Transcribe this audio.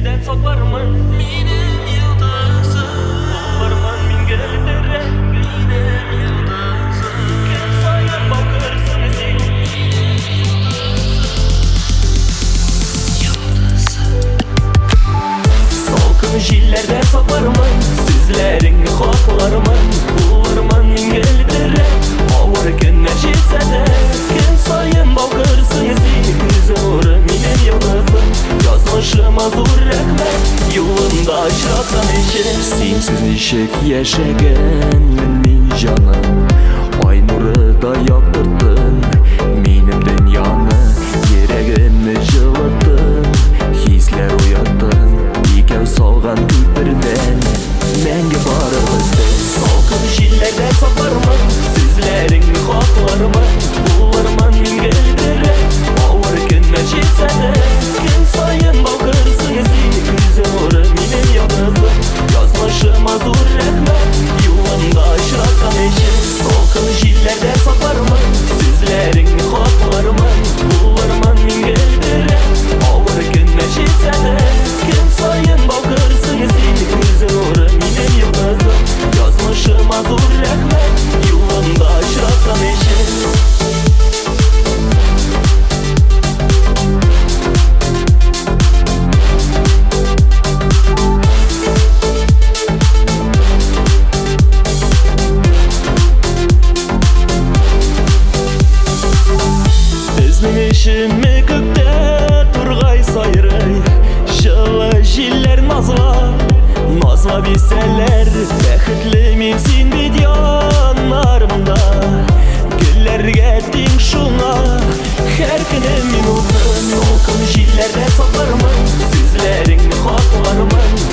jillerden soparman benim yıldızım. Soparman min göllerre benim yıldızım. Kim sayar bakarsın sen salkın jillerden soparman sizlerin haklarman. Soparman min göllerre ağır günler jetse de kim sayın bakarsın sen zor benim yıldızım. Yazmışım azur rahmet yolunda aşratan eşek. Sensiz nişek yaşagan min canım, ay nuru da yaktırdın benim dünyamı. Yüreğimi жылıttın, hisler uyattın, ikev salgan külpürden menge barımızdı. Salkın jillerden soparman sizlerin haklarman. Bularman min göllerre ağır günler jetse de kim sayın bakarsın sen zor benim yıldızım. Yazmışım azur rahmet yolunda aşratan eşek. Salkın jillerden soparman sizlerin haklarman. Bularman min göllerre ağır günler jetse de kim sayın bakarsın sen zor benim yıldızım. Yazmışım azur rahmet yolunda aşratan eşek. Özlemişimmi gökte turgay sayray, жылы jiller nazla, nazla bilseler bäxtli min sen bit yanlarımda. Güllerge ting şuna her günüm minutun. Salkın jillerden soparman sizlerin haklarman.